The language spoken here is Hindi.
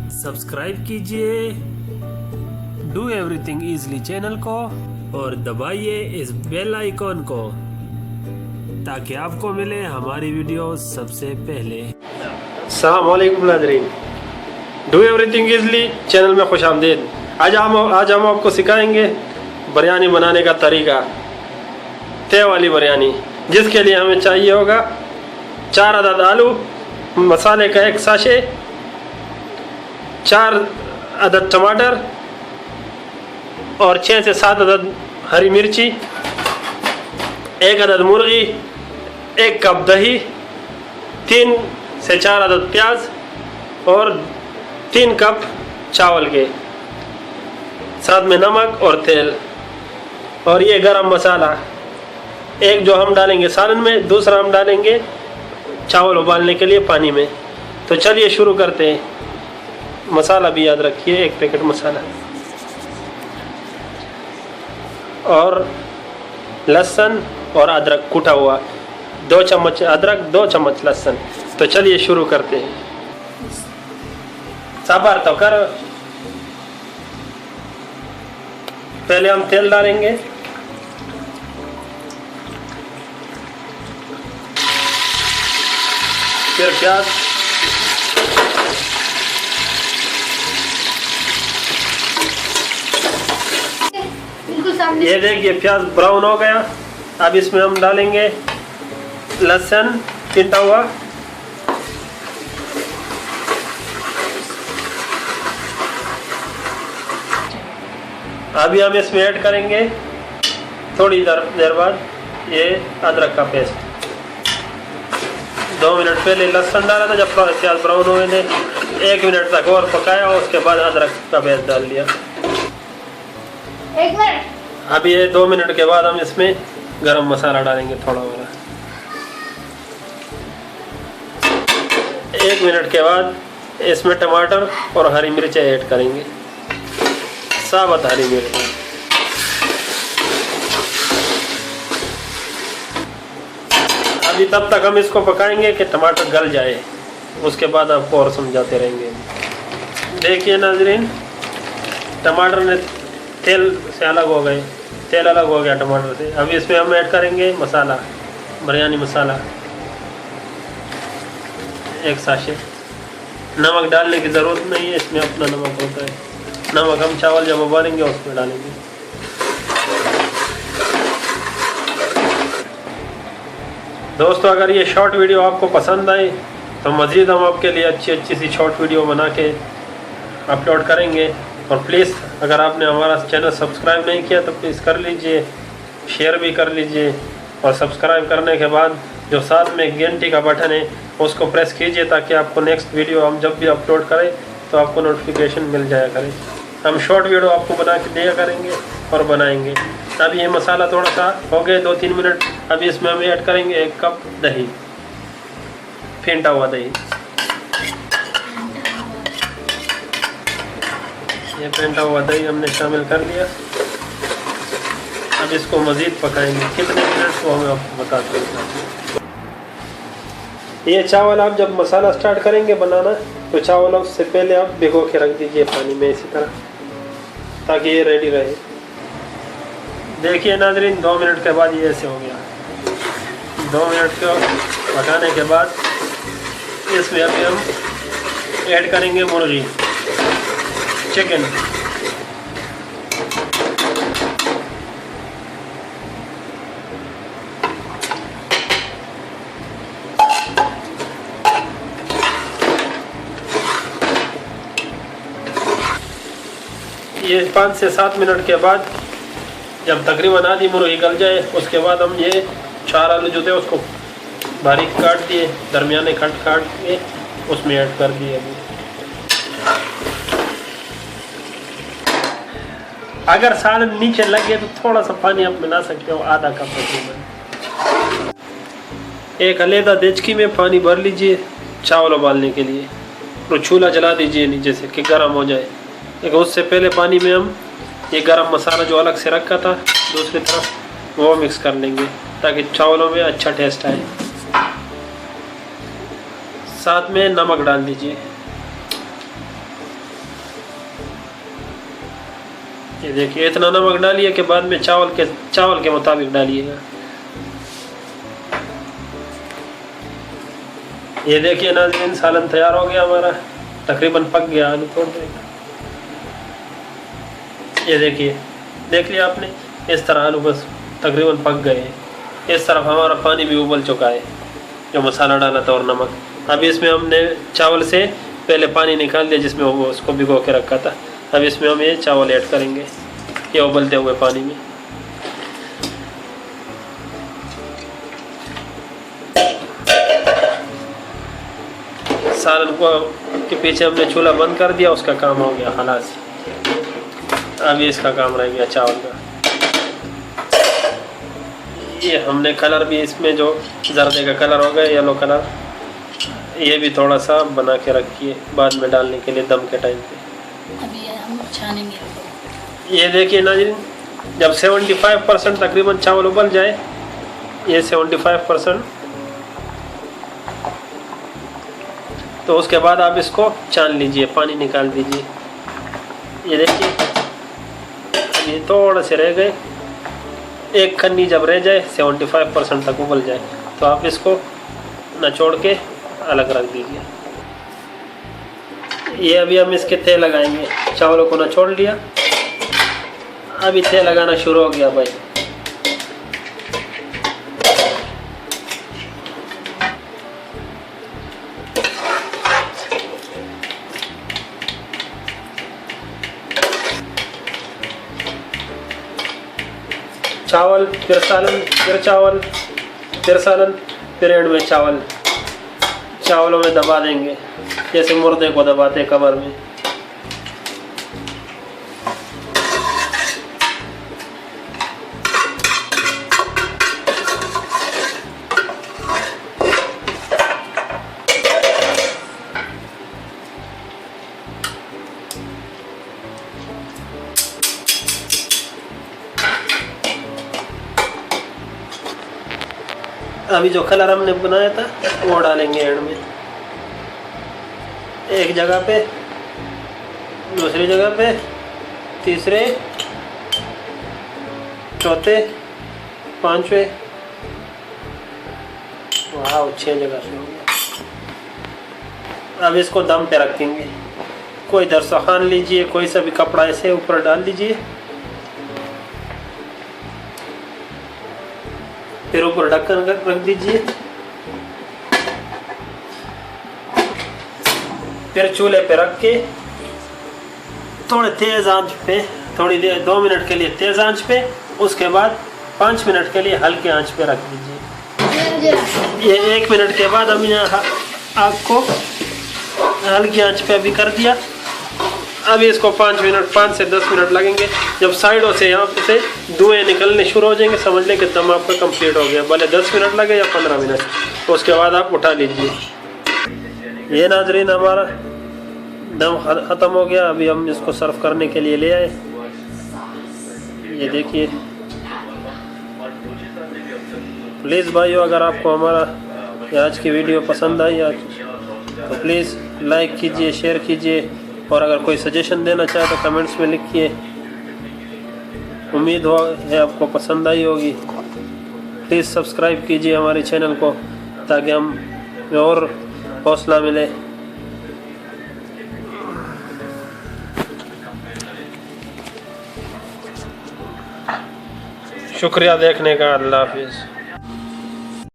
सब्सक्राइब कीजिए डू एवरीथिंग इजली चैनल को और दबाइए इस बेल आइकॉन को ताकि आपको मिले हमारी वीडियो सबसे पहले। अस्सलाम वालेकुम नाज़रीन, डू एवरीथिंग इजली चैनल में खुश आमदीद। आज हम आपको सिखाएंगे बिरयानी बनाने का तरीका, तय वाली बिरयानी, जिसके लिए हमें चाहिए होगा 4 अदद आलू, मसाले का 1 साशे, 4 अदद टमाटर और 6 से 7 अदद हरी मिर्ची, 1 अदद मुर्गी, 1 कप दही, 3 से 4 अदद प्याज और 3 कप चावल के, साथ में नमक और तेल। और ये गरम मसाला, एक जो हम डालेंगे सालन में, दूसरा हम डालेंगे चावल उबालने के लिए पानी में। तो चलिए शुरू करते हैं। मसाला भी याद रखिए, 1 पैकेट मसाला और लहसुन और अदरक कूटा हुआ, 2 चम्मच अदरक, 2 चम्मच लहसुन। तो चलिए शुरू करते हैं। सबर तो कर, पहले हम तेल डालेंगे, फिर प्याज, ये देखिए प्याज ब्राउन हो गया। अब इसमें हम डालेंगे लहसुन पिटा हुआ, अभी हम इसमें ऐड करेंगे थोड़ी देर बाद ये अदरक का पेस्ट। 2 मिनट पहले लहसुन डाला था, जब प्याज ब्राउन हुए थे 1 मिनट तक और पकाया, उसके बाद अदरक का पेस्ट डाल दिया। 1 मिनट। अभी ये 2 मिनट के बाद हम इसमें गरम मसाला डालेंगे थोड़ा वाला। 1 मिनट के बाद इसमें टमाटर और हरी मिर्चें ऐड करेंगे, साबुत हरी मिर्च। अभी तब तक हम इसको पकाएंगे कि टमाटर गल जाए, उसके बाद आपको और समझाते रहेंगे। देखिए नाज़रीन, टमाटर ने तेल से अलग हो गए, तेल अलग हो गया टमाटर से। अभी इसमें हम ऐड करेंगे मसाला, बिरयानी मसाला 1 साशे। नमक डालने की ज़रूरत नहीं है, इसमें अपना नमक होता है। नमक हम चावल जब उबालेंगे उसमें डालेंगे। दोस्तों, अगर ये शॉर्ट वीडियो आपको पसंद आए तो मज़ीद हम आपके लिए अच्छी सी शॉर्ट वीडियो बना के अपलोड करेंगे। और प्लीज़, अगर आपने हमारा चैनल सब्सक्राइब नहीं किया तो प्लीज़ कर लीजिए, शेयर भी कर लीजिए। और सब्सक्राइब करने के बाद जो साथ में घंटी का बटन है उसको प्रेस कीजिए, ताकि आपको नेक्स्ट वीडियो हम जब भी अपलोड करें तो आपको नोटिफिकेशन मिल जाया करे। हम शॉर्ट वीडियो आपको बना के दिया करेंगे और बनाएंगे। अभी ये मसाला थोड़ा सा हो गए 2-3 मिनट। अभी इसमें हम ऐड करेंगे 1 कप दही, फेंटा हुआ दही। ये फेंटा हुआ दही हमने शामिल कर लिया। अब इसको मज़ीद पकाएंगे, कितने मिनट को हमें आपको बताते हैं। ये चावल आप जब मसाला स्टार्ट करेंगे बनाना तो चावल उससे पहले आप भिगो के रख दीजिए पानी में, इसी तरह, ताकि ये रेडी रहे। देखिए नाज़रीन, 2 मिनट के बाद ये ऐसे हो गया। 2 मिनट को पकाने के बाद इसमें अभी हम ऐड करेंगे मुर्गी, चिकन। ये 5 से 7 मिनट के बाद जब तकरीबन आधी मुर्गी गल जाए, उसके बाद हम ये 4 आलू जो थे उसको बारीक काट दिए, दरमियाने काट के उसमें ऐड कर दिए। अभी अगर सालन नीचे लगे तो थोड़ा सा पानी आप मिला सकते हो, आधा कप तकरीबन। एक अलग देचकी में पानी भर लीजिए चावल उबालने के लिए, और चूल्हा जला दीजिए नीचे से कि गर्म हो जाए। लेकिन उससे पहले पानी में हम ये गरम मसाला जो अलग से रखा था दूसरी तरफ वो मिक्स कर लेंगे, ताकि चावलों में अच्छा टेस्ट आए। साथ में नमक डाल दीजिए। ये देखिए इतना नमक डालिए कि बाद में चावल के मुताबिक डालिएगा। ये देखिए नाज़रीन सालन तैयार हो गया हमारा, तकरीबन पक गया। आलू तोड़ देगा। ये देखिए, देख लिया आपने, इस तरह आलू बस तकरीबन पक गए हैं। इस तरफ हमारा पानी भी उबल चुका है जो मसाला डाला था और नमक। अभी इसमें हमने चावल से पहले पानी निकाल दिया जिसमें वो उसको भिगो के रखा था। अब इसमें हम ये चावल ऐड करेंगे ये उबलते हुए पानी में। सालन को के पीछे हमने चूल्हा बंद कर दिया, उसका काम हो गया खलास। अभी इसका काम रह गया चावल का। ये हमने कलर भी इसमें जो जर्दे का कलर हो गया, येलो कलर, ये भी थोड़ा सा बना के रखिए बाद में डालने के लिए दम के टाइम पे। अभी हम छानेंगे। ये देखिए नाज़रीन, जब 75% तकरीबन चावल उबल जाए, ये 75%, तो उसके बाद आप इसको छान लीजिए, पानी निकाल दीजिए। ये देखिए ये थोड़े से रह गए, एक खन्नी जब रह जाए 75% तक उबल जाए तो आप इसको निचोड़ के अलग रख दीजिए। ये अभी हम इसके थे लगाएंगे। चावलों को निचोड़ लिया, अभी थे लगाना शुरू हो गया भाई। चावल फिर सालन फिर चावल फिर सालन फिर एंड में चावल, चावलों में दबा देंगे जैसे मुर्दे को दबाते कमर में। अभी जो कलर हमने बनाया था वो डालेंगे एंड में, एक जगह पे, दूसरी जगह पे, तीसरे, चौथे, पांचवे, वाह 6 जगह से हो गया। अब इसको दम पे रखेंगे। कोई दस्तरखान लीजिए, कोई सा भी कपड़ा ऐसे ऊपर डाल दीजिए, फिर ऊपर ढक्कन रख दीजिए, फिर चूल्हे पे रख के थोड़े तेज आंच पे थोड़ी देर 2 मिनट के लिए तेज आंच पे, उसके बाद 5 मिनट के लिए हल्के आंच पे रख दीजिए। ये 1 मिनट के बाद हम यहाँ आग को हल्की आंच पे अभी कर दिया। अभी इसको 5 से 10 मिनट लगेंगे। जब साइडों से यहाँ से धुएं निकलने शुरू हो जाएंगे, समझ लें कि दम आपका कंप्लीट हो गया। भले 10 मिनट लगे या 15 मिनट, तो उसके बाद आप उठा लीजिए। ये नाज़रीन हमारा दम ख़त्म हो गया। अभी हम इसको सर्व करने के लिए ले आए। ये देखिए, प्लीज़ भाइयों, अगर आपको हमारा आज की वीडियो पसंद आई तो प्लीज़ लाइक कीजिए, शेयर कीजिए, और अगर कोई सजेशन देना चाहे तो कमेंट्स में लिखिए। उम्मीद है आपको पसंद आई होगी। प्लीज़ सब्सक्राइब कीजिए हमारे चैनल को ताकि हमें और हौसला मिले। शुक्रिया देखने का। अल्लाह हाफिज़।